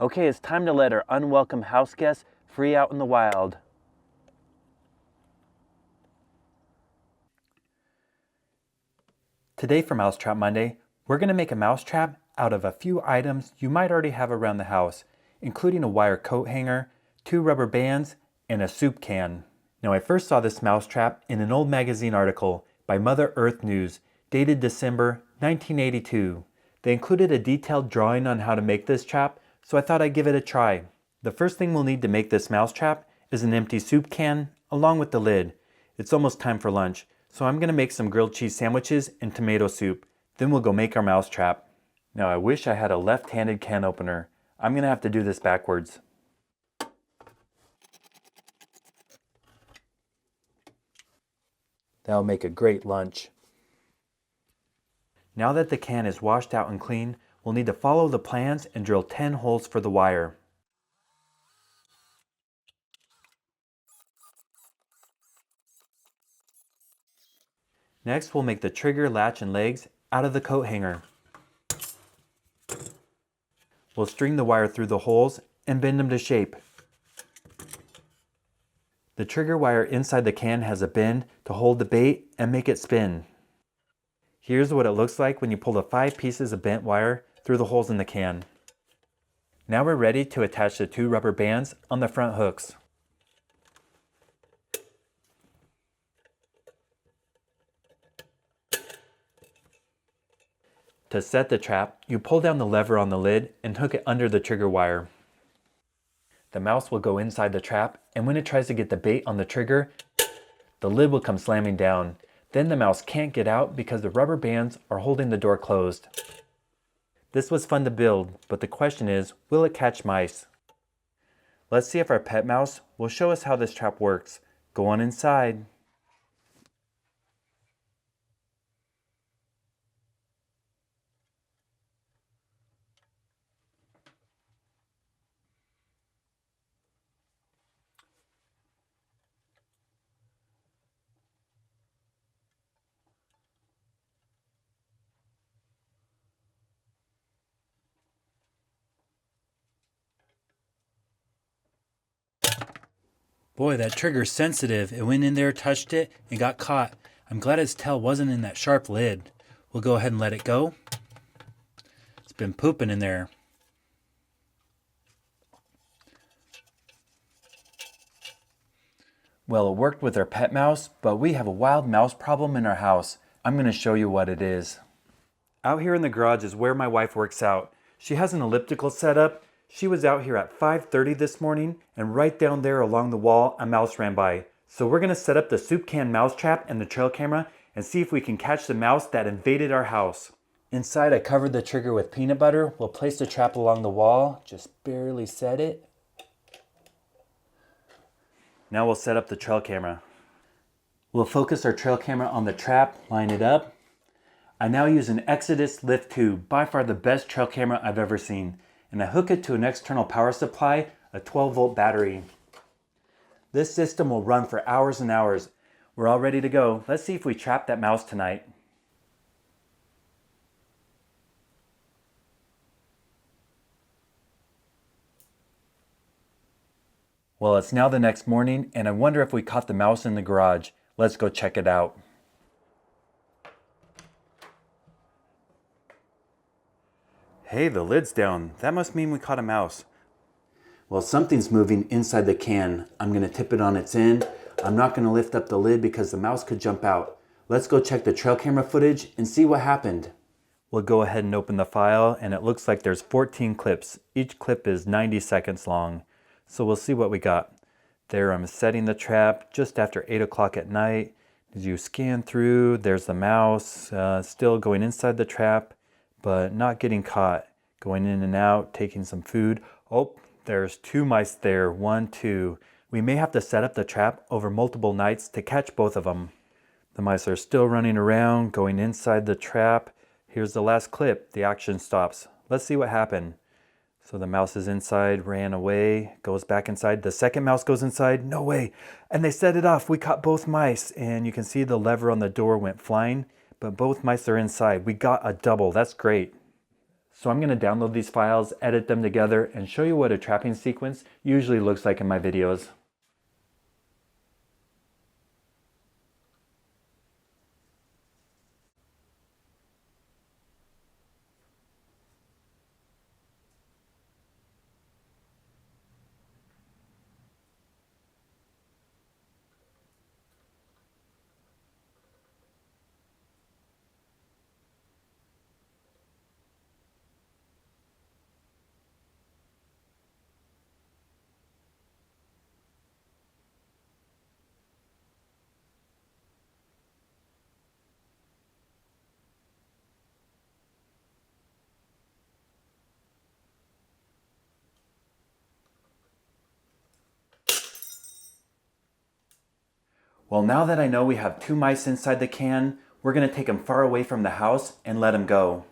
Okay, it's time to let our unwelcome house guests free out in the wild. Today for Mousetrap Monday, we're going to make a mousetrap out of a few items you might already have around the house, including a wire coat hanger, 2 rubber bands, and a soup can. Now, I first saw this mousetrap in an old magazine article by Mother Earth News, dated December 1982. They included a detailed drawing on how to make this trap, so I thought I'd give it a try. The first thing we'll need to make this mousetrap is an empty soup can, along with the lid. It's almost time for lunch, so I'm going to make some grilled cheese sandwiches and tomato soup. Then we'll go make our mousetrap. Now, I wish I had a left-handed can opener. I'm going to have to do this backwards. That'll make a great lunch. Now that the can is washed out and clean, we'll need to follow the plans and drill 10 holes for the wire. Next, we'll make the trigger, latch, and legs out of the coat hanger. We'll string the wire through the holes and bend them to shape. The trigger wire inside the can has a bend to hold the bait and make it spin. Here's what it looks like when you pull the 5 pieces of bent wire through the holes in the can. Now we're ready to attach the 2 rubber bands on the front hooks. To set the trap, you pull down the lever on the lid and hook it under the trigger wire. The mouse will go inside the trap, and when it tries to get the bait on the trigger, the lid will come slamming down. Then the mouse can't get out because the rubber bands are holding the door closed. This was fun to build, but the question is, will it catch mice? Let's see if our pet mouse will show us how this trap works. Go on inside. Boy, that trigger's sensitive. It went in there, touched it, and got caught. I'm glad its tail wasn't in that sharp lid. We'll go ahead and let it go. It's been pooping in there. Well, it worked with our pet mouse, but we have a wild mouse problem in our house. I'm going to show you what it is. Out here in the garage is where my wife works out. She has an elliptical set up. She was out here at 5:30 this morning, and right down there along the wall, a mouse ran by. So we're going to set up the soup can mouse trap and the trail camera and see if we can catch the mouse that invaded our house. Inside, I covered the trigger with peanut butter. We'll place the trap along the wall, just barely set it. Now we'll set up the trail camera. We'll focus our trail camera on the trap, line it up. I now use an Exodus Lift 2, by far the best trail camera I've ever seen. And I hook it to an external power supply, a 12-volt battery. This system will run for hours and hours. We're all ready to go. Let's see if we trap that mouse tonight. Well, it's now the next morning, and I wonder if we caught the mouse in the garage. Let's go check it out. Hey, the lid's down. That must mean we caught a mouse. Well, something's moving inside the can. I'm going to tip it on its end. I'm not going to lift up the lid because the mouse could jump out. Let's go check the trail camera footage and see what happened. We'll go ahead and open the file, and it looks like there's 14 clips. Each clip is 90 seconds long. So we'll see what we got. There, I'm setting the trap just after 8 o'clock at night. As you scan through, there's the mouse still going inside the trap, but not getting caught. Going in and out, taking some food. Oh, there's 2 mice there, 1, 2. We may have to set up the trap over multiple nights to catch both of them. The mice are still running around, going inside the trap. Here's the last clip. The action stops. Let's see what happened. So the mouse is inside, ran away, goes back inside. The second mouse goes inside. No way. And they set it off. We caught both mice, and you can see the lever on the door went flying, but both mice are inside. We got a double. That's great. So I'm going to download these files, edit them together, and show you what a trapping sequence usually looks like in my videos. Well, now that I know we have 2 mice inside the can, we're going to take them far away from the house and let them go.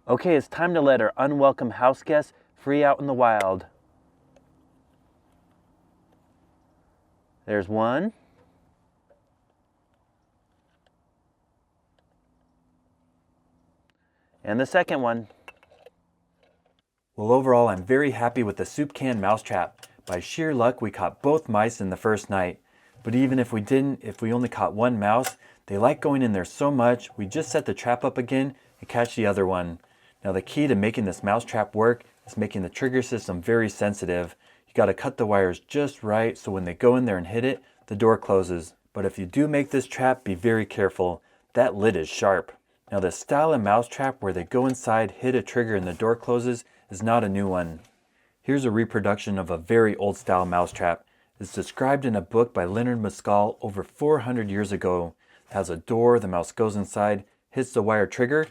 Okay, it's time to let our unwelcome house guests free out in the wild. There's one. And the second one. Well, overall, I'm very happy with the soup can mousetrap. By sheer luck, we caught both mice in the first night. But even if we didn't, if we only caught one mouse, they like going in there so much, we just set the trap up again and catch the other one. Now the key to making this mousetrap work is making the trigger system very sensitive. You gotta cut the wires just right so when they go in there and hit it, the door closes. But if you do make this trap, be very careful. That lid is sharp. Now the style of mousetrap where they go inside, hit a trigger and the door closes is not a new one. Here's a reproduction of a very old style mousetrap. It's described in a book by Leonard Mescal over 400 years ago. It has a door, the mouse goes inside, hits the wire trigger,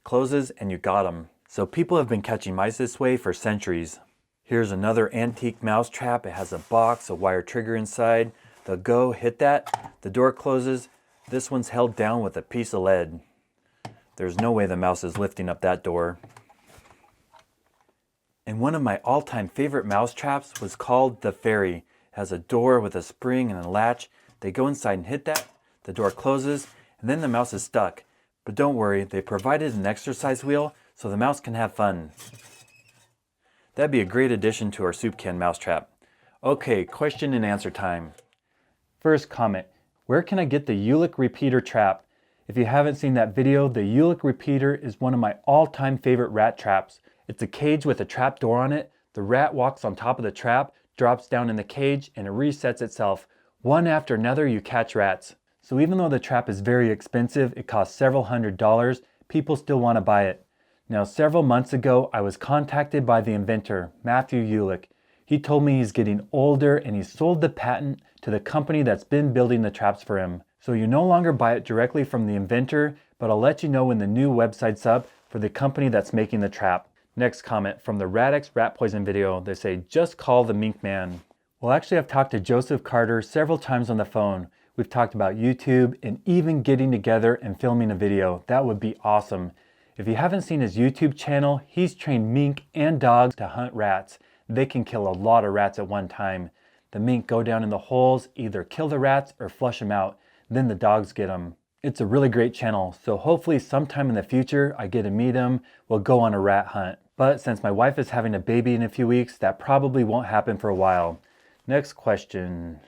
closes, and you got them. So people have been catching mice this way for centuries. Here's another antique mousetrap. It has a box, a wire trigger inside. They'll go, hit that, the door closes. This one's held down with a piece of lead. There's no way the mouse is lifting up that door. And one of my all-time favorite mousetraps was called the Fairy. It has a door with a spring and a latch. They go inside and hit that, the door closes, and then the mouse is stuck. But don't worry, they provided an exercise wheel so the mouse can have fun. That'd be a great addition to our soup can mousetrap. Okay, question and answer time. First comment, where can I get the Ulick repeater trap? If you haven't seen that video, the Ulick repeater is one of my all-time favorite rat traps. It's a cage with a trap door on it. The rat walks on top of the trap, drops down in the cage, and it resets itself. One after another, you catch rats. So even though the trap is very expensive, it costs several $100s, people still want to buy it. Now, several months ago, I was contacted by the inventor, Matthew Ulick. He told me he's getting older and he sold the patent to the company that's been building the traps for him. So you no longer buy it directly from the inventor, but I'll let you know when the new website's up for the company that's making the trap. Next comment from the Radix rat poison video. They say, just call the Mink Man. Well, actually, I've talked to Joseph Carter several times on the phone. We've talked about YouTube and even getting together and filming a video. That would be awesome. If you haven't seen his YouTube channel, he's trained mink and dogs to hunt rats. They can kill a lot of rats at one time. The mink go down in the holes, either kill the rats or flush them out. Then the dogs get them. It's a really great channel, so hopefully sometime in the future I get to meet him, we'll go on a rat hunt. But since my wife is having a baby in a few weeks, that probably won't happen for a while. Next question.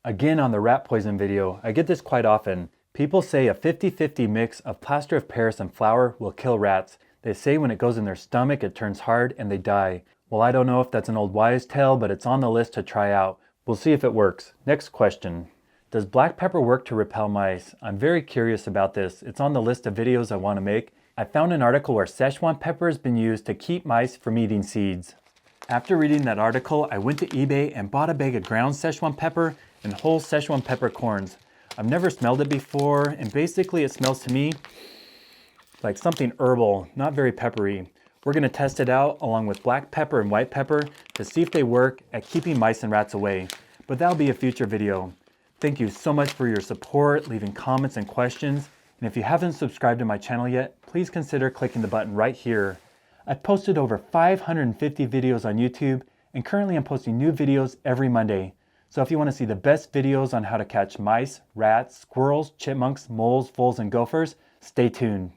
Again on the rat poison video, I get this quite often. People say a 50-50 mix of plaster of Paris and flour will kill rats. They say when it goes in their stomach it turns hard and they die. Well, I don't know if that's an old wives' tale, but it's on the list to try out. We'll see if it works. Next question. Does black pepper work to repel mice? I'm very curious about this. It's on the list of videos I want to make. I found an article where Szechuan pepper has been used to keep mice from eating seeds. After reading that article, I went to eBay and bought a bag of ground Szechuan pepper and whole Szechuan peppercorns. I've never smelled it before, and basically it smells to me like something herbal, not very peppery. We're going to test it out along with black pepper and white pepper to see if they work at keeping mice and rats away. But that'll be a future video. Thank you so much for your support, leaving comments and questions. And if you haven't subscribed to my channel yet, please consider clicking the button right here. I've posted over 550 videos on YouTube, and currently I'm posting new videos every Monday. So if you want to see the best videos on how to catch mice, rats, squirrels, chipmunks, moles, voles, and gophers, stay tuned.